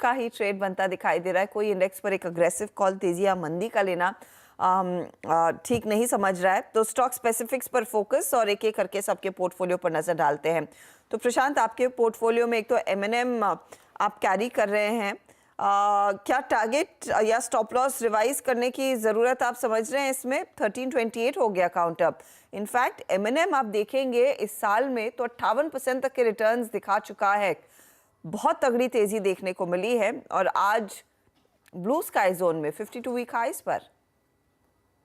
का ही ट्रेड बनता दिखाई दे रहा है। कोई इंडेक्स पर एक अग्रेसिव कॉल, तेजी या मंदी का लेना ठीक नहीं समझ रहा है। तो स्टॉक स्पेसिफिक्स पर फोकस और एक एक करके सबके पोर्टफोलियो पर नजर डालते हैं। तो प्रशांत, आपके पोर्टफोलियो में एक तो एमएनएम आप कैरी कर रहे हैं, क्या टारगेट या स्टॉप लॉस रिवाइज करने की ज़रूरत आप समझ रहे हैं? इसमें 1328 हो गया काउंट अप। इनफैक्ट एमएनएम आप देखेंगे इस साल में तो 58% तक के रिटर्न्स दिखा चुका है। बहुत तगड़ी तेजी देखने को मिली है और आज ब्लू स्काई जोन में 52 वीक हाइस पर।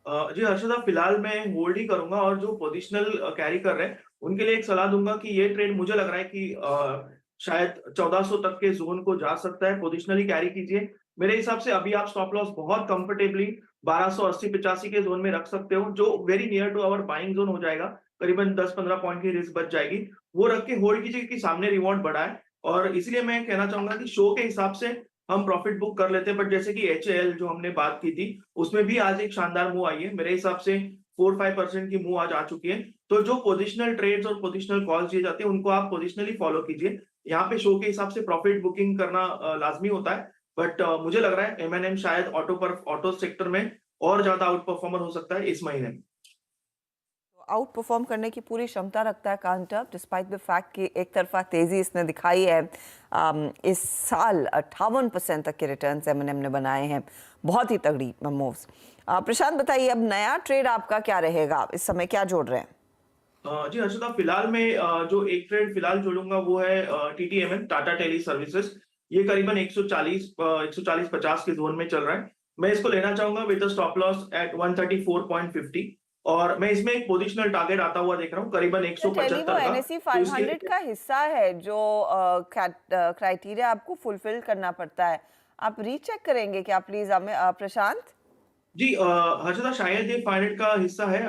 जी हर्षदा, फिलहाल मैं होल्ड ही करूंगा और जो पोजिशनल कैरी कर रहे हैं उनके लिए एक सलाह दूंगा कि ये ट्रेड मुझे लग रहा है कि शायद 1400 तक के जोन को जा सकता है। पोजिशनली कैरी कीजिए। मेरे हिसाब से अभी आप स्टॉप लॉस बहुत कंफर्टेबली 1280-85 के जोन में रख सकते हो, जो very near to our buying zone हो जाएगा। करीबन 10-15 पॉइंट की रिस्क बच जाएगी। वो रख के होल्ड कीजिए कि सामने रिवॉर्ड बढ़ा है। और इसलिए मैं कहना चाहूंगा कि शो के हिसाब से हम प्रॉफिट बुक कर लेते हैं, बट जैसे कि एचएएल जो हमने बात की थी उसमें भी आज एक शानदार मूव आई है। मेरे हिसाब से 4-5% की मूव आज आ चुकी है। तो जो पोजिशनल ट्रेड्स और पोजिशनल कॉल्स दिए जाते हैं उनको आप पोजिशनली फॉलो कीजिए। यहाँ पे शो के हिसाब से प्रॉफिट बुकिंग करना लाजमी होता है। बट मुझे लग रहा है एमएनएम शायद ऑटो सेक्टर में और ज्यादा आउट परफॉर्मर हो सकता है इस महीने में। आउट परफॉर्म करने की पूरी क्षमता रखता है काउंटर, डिस्पाइट द फैक्ट कि एक तरफा तेजी इसने दिखाई है। इस साल 58% तक के रिटर्न्स एमएनएम ने बनाए हैं। बहुत ही तगड़ी मूव्स। प्रशांत बताइए, अब नया ट्रेड आपका क्या रहेगा? इस समय क्या जोड़ रहे हैं? जी हर्षदा, फिलहाल मैं जो एक ट्रेड फिलहाल जोड़ूंगा वो है टीटीएमएल, टाटा टेली सर्विसेज। ये करीबन 140-50 के जोन में चल रहा है। मैं इसको लेना चाहूंगा विद स्टॉप लॉस एट 134.50। और मैं इसमें एक पोजिशनल टारगेट आता हुआ देख रहा हूँ करीबन टेली वो 175 का। एनएसई तो इसके 500 का हिस्सा है जो क्राइटेरिया आपको फुलफिल करना पड़ता है। आप रीचेक करेंगे क्या प्लीज हमें, प्रशांत? जी हर्षदा, शायद ये 500 का हिस्सा है।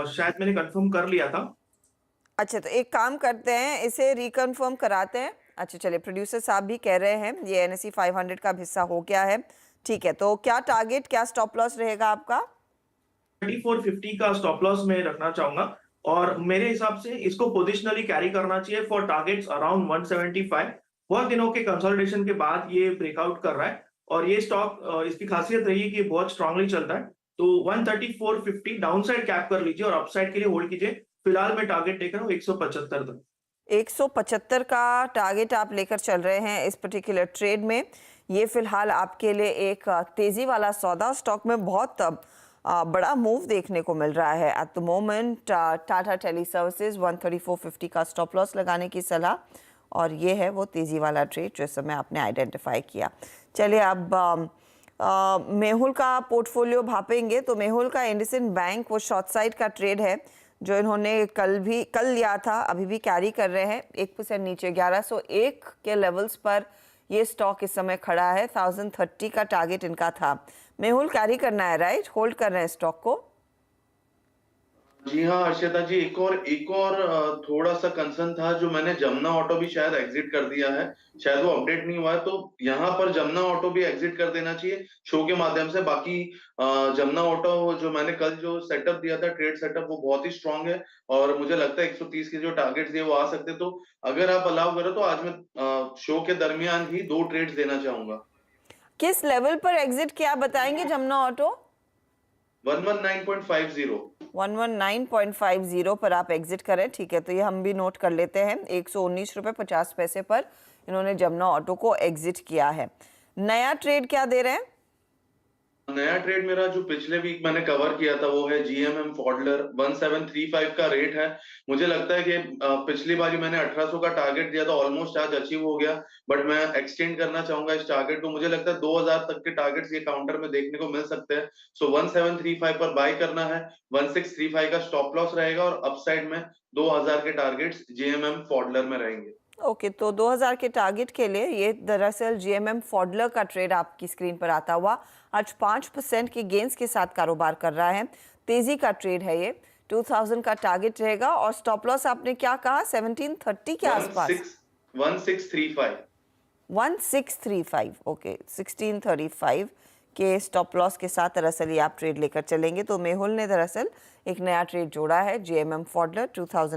शायद मैंने कंफर्म कर लिया था। अच्छा, तो एक काम करते हैं, इसे रिकन्फर्म कराते हैं। अच्छा चलिए, प्रोड्यूसर साहब भी कह रहे हैं ये एनएसई 500 का हिस्सा हो गया है। ठीक है, तो क्या टारगेट, क्या स्टॉप लॉस रहेगा आपका? 3450 का स्टॉप लॉस में रखना चाहूंगा। और मेरे हिसाब से इसको पोजिशनली कैरी करना चाहिए फॉर टारगेट्स अराउंड 175। बहुत दिनों के कंसोलिडेशन के बाद ये ब्रेकआउट कर रहा है और ये स्टॉक, इसकी खासियत रही है कि बहुत स्ट्रांगली चलता है। तो 13450 डाउन साइड कैप कर लीजिए और अपसाइड के लिए होल्ड कीजिए। फिलहाल मैं टारगेट देख रहा हूँ 175 तक। 175 का टारगेट आप लेकर चल रहे हैं इस पर्टिकुलर ट्रेड में। ये फिलहाल आपके लिए एक तेजी वाला सौदा। स्टॉक में बहुत बड़ा मूव देखने को मिल रहा है at the moment. Tata tele services 134.50 का स्टॉप लॉस लगाने की सलाह, और ये है वो तेजी वाला ट्रेड जो इस समय आपने आइडेंटिफाई किया। चलिए, अब मेहुल का पोर्टफोलियो भापेंगे। तो मेहुल का इंडसइंड बैंक वो शॉर्ट साइड का ट्रेड है जो इन्होंने कल लिया था, अभी भी कैरी कर रहे हैं। 1% नीचे 1101 के लेवल्स पर ये स्टॉक इस समय खड़ा है। 1030 का टारगेट इनका था। मेहुल कैरी करना है, राइट? होल्ड कर रहे हैं स्टॉक को? जी हाँ हर्षिता जी, एक और थोड़ा सा कंसर्न था जो मैंने जमुना ऑटो भी शायद एग्जिट कर दिया है। शायद वो अपडेट नहीं हुआ है, तो यहाँ पर जमुना ऑटो भी एग्जिट कर देना चाहिए शो के माध्यम से। बाकी जमुना ऑटो जो मैंने कल जो सेटअप दिया था, ट्रेड सेटअप, वो बहुत ही स्ट्रांग है और मुझे लगता है 130 के जो टारगेट्स दिए वो आ सकते। तो अगर आप अलाउ करो तो आज मैं शो के दरमियान ही 2 ट्रेड्स देना चाहूंगा। किस लेवल पर एग्जिट किया बताएंगे जमुना ऑटो? 119.50। 119.50 पर आप एग्जिट करें। ठीक है, तो ये हम भी नोट कर लेते हैं। 119.50 रुपये पर इन्होंने जमुना ऑटो को एग्जिट किया है। नया ट्रेड क्या दे रहे हैं? नया ट्रेड मेरा जो पिछले वीक मैंने कवर किया था वो है जीएमएम फॉडलर। 1735 का रेट है। मुझे लगता है कि पिछली बारी मैंने 1800 का टारगेट दिया था, ऑलमोस्ट आज अचीव हो गया। बट मैं एक्सटेंड करना चाहूंगा इस टारगेट को। मुझे लगता है 2000 तक के टारगेट्स ये काउंटर में देखने को मिल सकते हैं। सो 1735 पर बाय करना है। 1635 का स्टॉप लॉस रहेगा और अपसाइड में 2000 के टारगेट्स जीएमएम फॉडलर में रहेंगे। ओके, तो 2000 के टारगेट के लिए ये दरअसल जीएमएम फॉडलर का ट्रेड आपकी स्क्रीन पर आता हुआ आज 5% की गेंस के साथ कारोबार कर रहा है। तेजी का ट्रेड है ये। 2000 का टारगेट रहेगा और स्टॉप लॉस आपने क्या कहा? 1730 के आसपास? 1635। 1635, ओके। 1635 के स्टॉप लॉस के साथ दरअसल ये आप ट्रेड लेकर चलेंगे। तो मेहुल ने दरअसल एक नया ट्रेड जोड़ा है, जीएमएम फॉडलर 2000